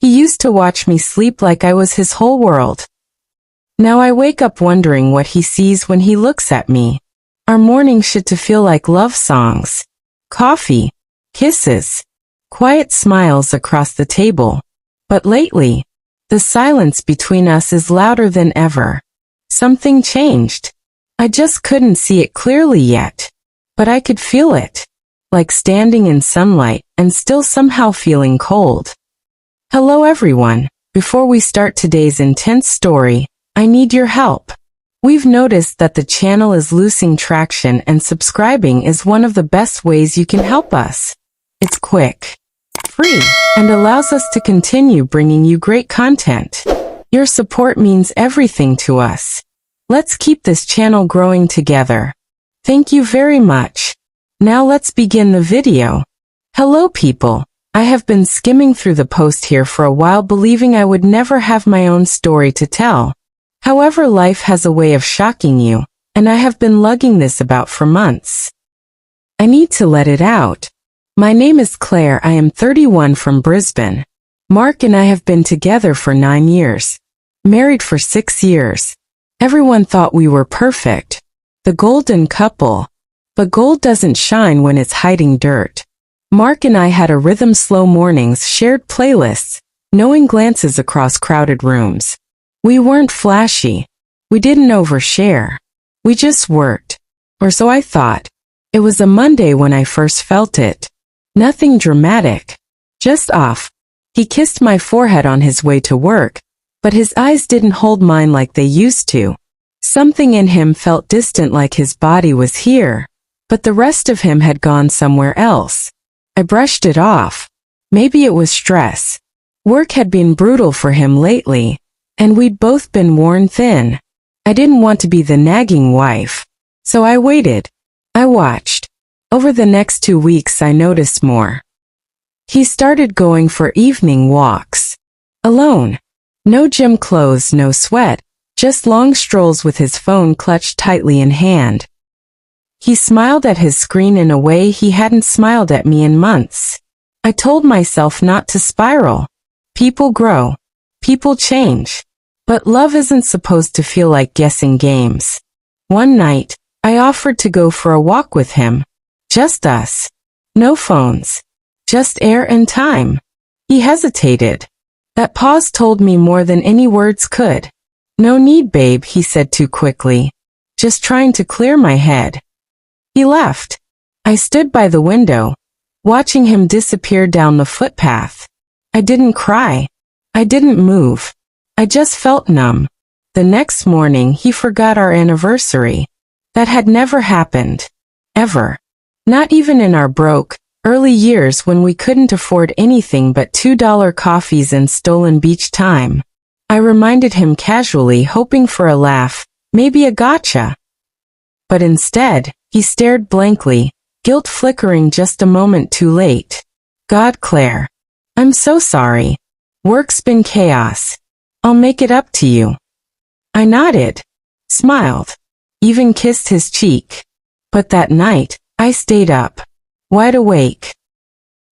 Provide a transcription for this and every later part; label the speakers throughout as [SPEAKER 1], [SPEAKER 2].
[SPEAKER 1] He used to watch me sleep like I was his whole world. Now I wake up wondering what he sees when he looks at me. Our mornings should to feel like love songs. Coffee, kisses, quiet smiles across the table. But lately, the silence between us is louder than ever. Something changed. I just couldn't see it clearly yet. But I could feel it. Like standing in sunlight and still somehow feeling cold. Hello everyone. Before we start today's intense story, I need your help. We've noticed that the channel is losing traction and subscribing is one of the best ways you can help us. It's quick, free, and allows us to continue bringing you great content. Your support means everything to us. Let's keep this channel growing together. Thank you very much. Now let's begin the video. Hello people. I have been skimming through the post here for a while believing I would never have my own story to tell. However, life has a way of shocking you, and I have been lugging this about for months. I need to let it out. My name is Claire. I am 31 from Brisbane. Mark and I have been together for 9 years. Married for 6 years. Everyone thought we were perfect. The golden couple. But gold doesn't shine when it's hiding dirt. Mark and I had a rhythm slow mornings, shared playlists, knowing glances across crowded rooms. We weren't flashy. We didn't overshare. We just worked. Or so I thought. It was a Monday when I first felt it. Nothing dramatic. Just off. He kissed my forehead on his way to work, but his eyes didn't hold mine like they used to. Something in him felt distant, like his body was here, but the rest of him had gone somewhere else. I brushed it off. Maybe it was stress. Work had been brutal for him lately, and we'd both been worn thin. I didn't want to be the nagging wife, so I waited. I watched. Over the next 2 weeks I noticed more. He started going for evening walks. Alone. No gym clothes, no sweat, just long strolls with his phone clutched tightly in hand. He smiled at his screen in a way he hadn't smiled at me in months. I told myself not to spiral. People grow. People change. But love isn't supposed to feel like guessing games. One night, I offered to go for a walk with him. Just us. No phones. Just air and time. He hesitated. That pause told me more than any words could. No need, babe, he said too quickly. Just trying to clear my head. He left. I stood by the window, watching him disappear down the footpath. I didn't cry. I didn't move. I just felt numb. The next morning he forgot our anniversary. That had never happened. Ever. Not even in our broke, early years when we couldn't afford anything but $2 coffees and stolen beach time. I reminded him casually, hoping for a laugh, maybe a gotcha. But instead, he stared blankly, guilt flickering just a moment too late. God, Claire. I'm so sorry. Work's been chaos. I'll make it up to you. I nodded, smiled, even kissed his cheek. But that night, I stayed up, wide awake.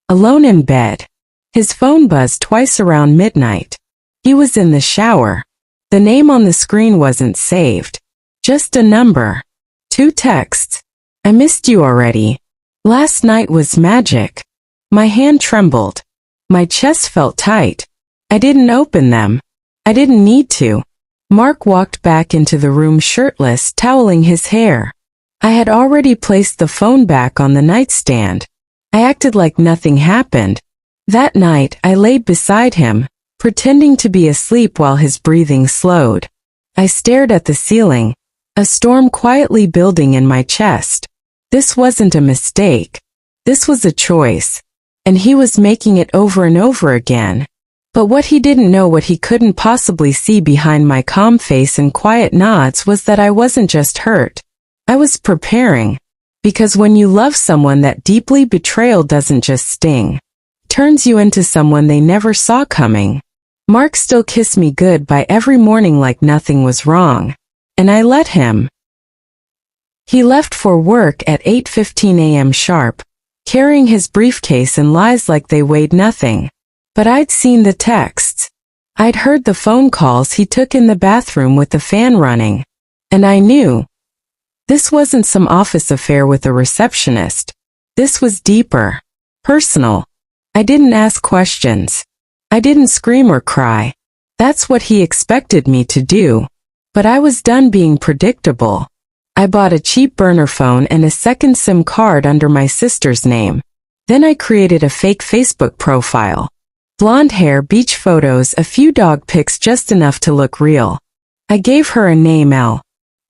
[SPEAKER 1] Alone in bed. His phone buzzed twice around midnight. He was in the shower. The name on the screen wasn't saved. Just a number. 2 texts. I missed you already. Last night was magic. My hand trembled. My chest felt tight. I didn't open them. I didn't need to. Mark walked back into the room shirtless, toweling his hair. I had already placed the phone back on the nightstand. I acted like nothing happened. That night, I laid beside him, pretending to be asleep while his breathing slowed. I stared at the ceiling, a storm quietly building in my chest. This wasn't a mistake. This was a choice. And he was making it over and over again. But what he didn't know, what he couldn't possibly see behind my calm face and quiet nods, was that I wasn't just hurt. I was preparing. Because when you love someone that deeply, betrayal doesn't just sting. It turns you into someone they never saw coming. Mark still kissed me goodbye every morning like nothing was wrong. And I let him. He left for work at 8:15 a.m. sharp, carrying his briefcase and lies like they weighed nothing. But I'd seen the texts. I'd heard the phone calls he took in the bathroom with the fan running. And I knew. This wasn't some office affair with a receptionist. This was deeper. Personal. I didn't ask questions. I didn't scream or cry. That's what he expected me to do. But I was done being predictable. I bought a cheap burner phone and a second SIM card under my sister's name. Then I created a fake Facebook profile. Blonde hair, beach photos, a few dog pics, just enough to look real. I gave her a name, Elle.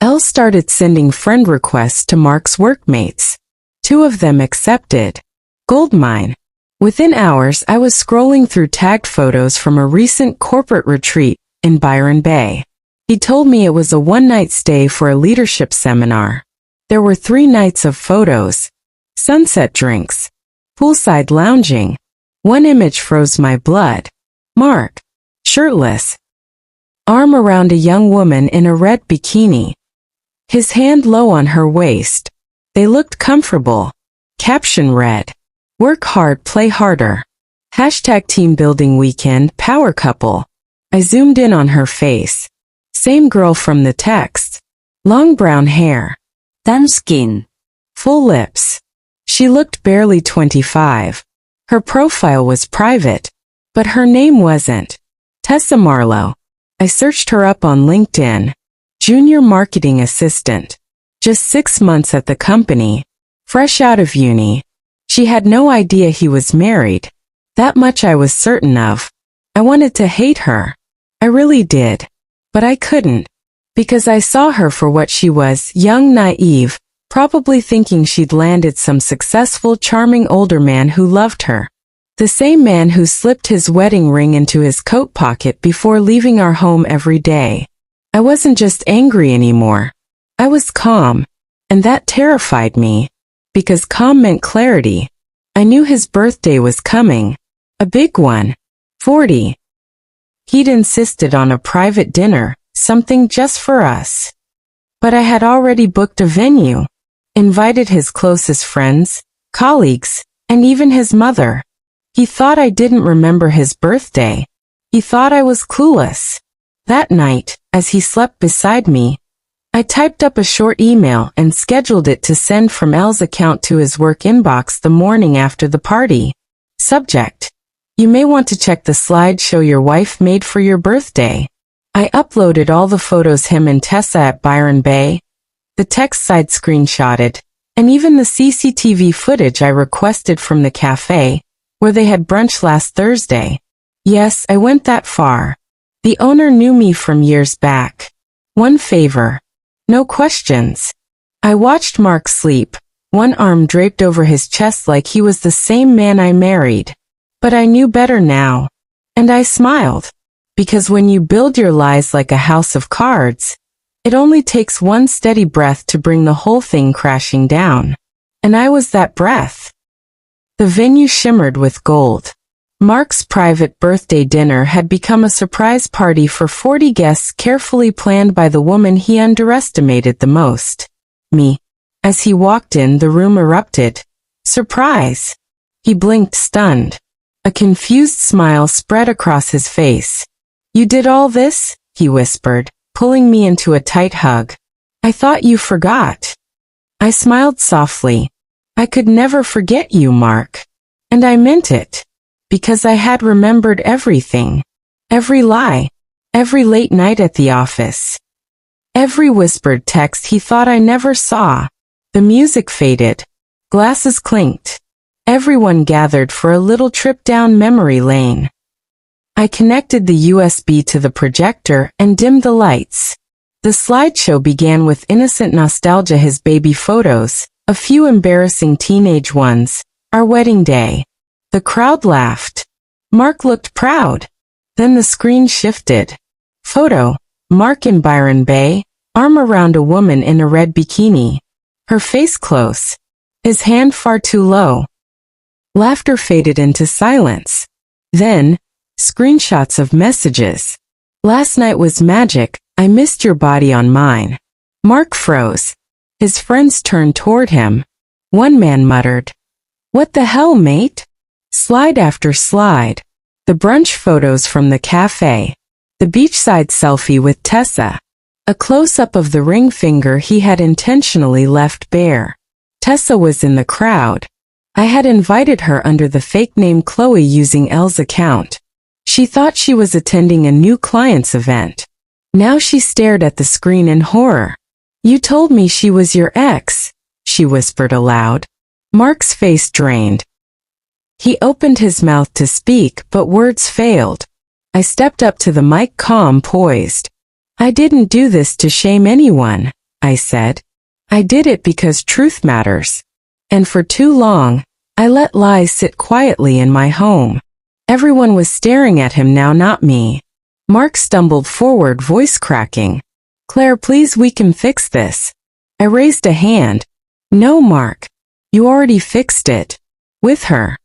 [SPEAKER 1] Elle started sending friend requests to Mark's workmates. 2 of them accepted. Goldmine. Within hours, I was scrolling through tagged photos from a recent corporate retreat in Byron Bay. He told me it was a one-night stay for a leadership seminar. There were 3 nights of photos. Sunset drinks. Poolside lounging. One image froze my blood. Mark. Shirtless. Arm around a young woman in a red bikini. His hand low on her waist. They looked comfortable. Caption read, "Work hard, play harder." Hashtag team building weekend, power couple. I zoomed in on her face. Same girl from the text. Long brown hair. Tan skin. Full lips. She looked barely 25. Her profile was private. But her name wasn't. Tessa Marlowe. I searched her up on LinkedIn. Junior marketing assistant. Just 6 months at the company. Fresh out of uni. She had no idea he was married. That much I was certain of. I wanted to hate her. I really did. But I couldn't. Because I saw her for what she was, young, naive, probably thinking she'd landed some successful, charming older man who loved her. The same man who slipped his wedding ring into his coat pocket before leaving our home every day. I wasn't just angry anymore. I was calm. And that terrified me. Because calm meant clarity. I knew his birthday was coming. A big one. 40. He'd insisted on a private dinner, something just for us. But I had already booked a venue. Invited his closest friends, colleagues, and even his mother. He thought I didn't remember his birthday. He thought I was clueless. That night, as he slept beside me, I typed up a short email and scheduled it to send from Elle's account to his work inbox the morning after the party. Subject: You may want to check the slideshow your wife made for your birthday. I uploaded all the photos him and Tessa at Byron Bay, the text side screenshotted, and even the CCTV footage I requested from the cafe, where they had brunch last Thursday. Yes, I went that far. The owner knew me from years back. One favor. No questions. I watched Mark sleep, one arm draped over his chest like he was the same man I married. But I knew better now. And I smiled. Because when you build your lies like a house of cards, it only takes one steady breath to bring the whole thing crashing down. And I was that breath. The venue shimmered with gold. Mark's private birthday dinner had become a surprise party for 40 guests carefully planned by the woman he underestimated the most. Me. As he walked in, the room erupted. Surprise! He blinked, stunned. A confused smile spread across his face. "You did all this?" he whispered, pulling me into a tight hug. "I thought you forgot." I smiled softly. "I could never forget you, Mark." And I meant it. Because I had remembered everything. Every lie. Every late night at the office. Every whispered text he thought I never saw. The music faded. Glasses clinked. Everyone gathered for a little trip down memory lane. I connected the USB to the projector and dimmed the lights. The slideshow began with innocent nostalgia, his baby photos, a few embarrassing teenage ones, our wedding day. The crowd laughed. Mark looked proud. Then the screen shifted. Photo: Mark in Byron Bay, arm around a woman in a red bikini. Her face close. His hand far too low. Laughter faded into silence. Then, screenshots of messages. "Last night was magic, I missed your body on mine." Mark froze. His friends turned toward him. One man muttered, "What the hell, mate?" Slide after slide. the brunch photos from the cafe, the beachside selfie with Tessa, a close-up of the ring finger he had intentionally left bare. Tessa was in the crowd. I had invited her under the fake name Chloe using Elle's account. She thought she was attending a new client's event. Now she stared at the screen in horror. "You told me she was your ex," she whispered aloud. Mark's face drained. He opened his mouth to speak, but words failed. I stepped up to the mic, calm, poised. "I didn't do this to shame anyone," I said. "I did it because truth matters. And for too long, I let lies sit quietly in my home." Everyone was staring at him now, not me. Mark stumbled forward, voice cracking. "Claire, please, we can fix this." I raised a hand. "No, Mark. You already fixed it. With her.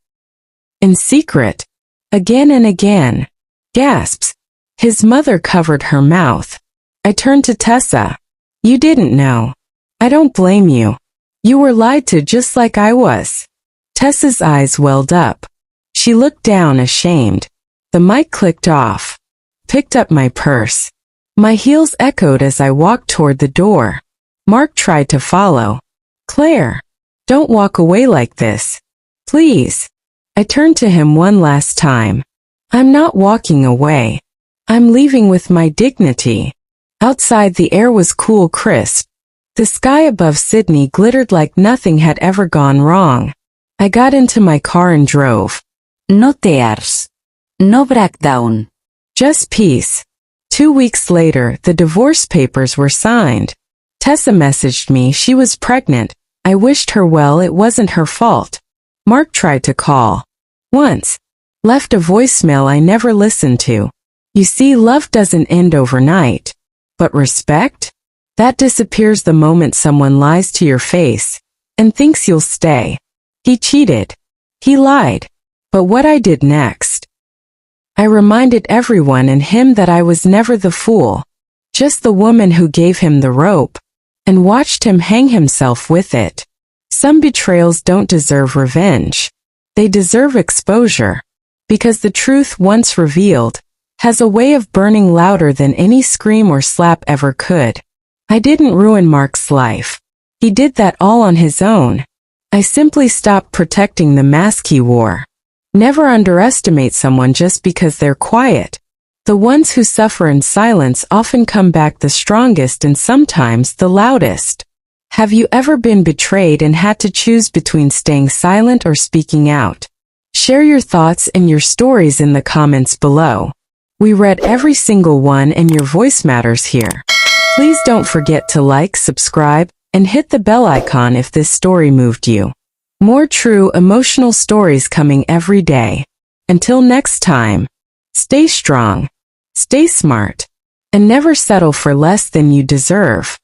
[SPEAKER 1] In secret." Again and again. Gasps. His mother covered her mouth. I turned to Tessa. "You didn't know. I don't blame you. You were lied to just like I was." Tessa's eyes welled up. She looked down, ashamed. The mic clicked off. Picked up my purse. My heels echoed as I walked toward the door. Mark tried to follow. "Claire, don't walk away like this. Please." I turned to him one last time. "I'm not walking away. I'm leaving with my dignity." Outside, the air was cool, crisp. The sky above Sydney glittered like nothing had ever gone wrong. I got into my car and drove.
[SPEAKER 2] No tears. No breakdown.
[SPEAKER 1] Just peace. 2 weeks later, the divorce papers were signed. Tessa messaged me she was pregnant. I wished her well, it wasn't her fault. Mark tried to call. Once. Left a voicemail I never listened to. You see, love doesn't end overnight. But respect? That disappears the moment someone lies to your face and thinks you'll stay. He cheated. He lied. But what I did next? I reminded everyone and him that I was never the fool, just the woman who gave him the rope and watched him hang himself with it. Some betrayals don't deserve revenge. They deserve exposure, because the truth, once revealed, has a way of burning louder than any scream or slap ever could. I didn't ruin Mark's life. He did that all on his own. I simply stopped protecting the mask he wore. Never underestimate someone just because they're quiet. The ones who suffer in silence often come back the strongest and sometimes the loudest. Have you ever been betrayed and had to choose between staying silent or speaking out? Share your thoughts and your stories in the comments below. We read every single one and your voice matters here. Please don't forget to like, subscribe, and hit the bell icon if this story moved you. More true, emotional stories coming every day. Until next time, stay strong, stay smart, and never settle for less than you deserve.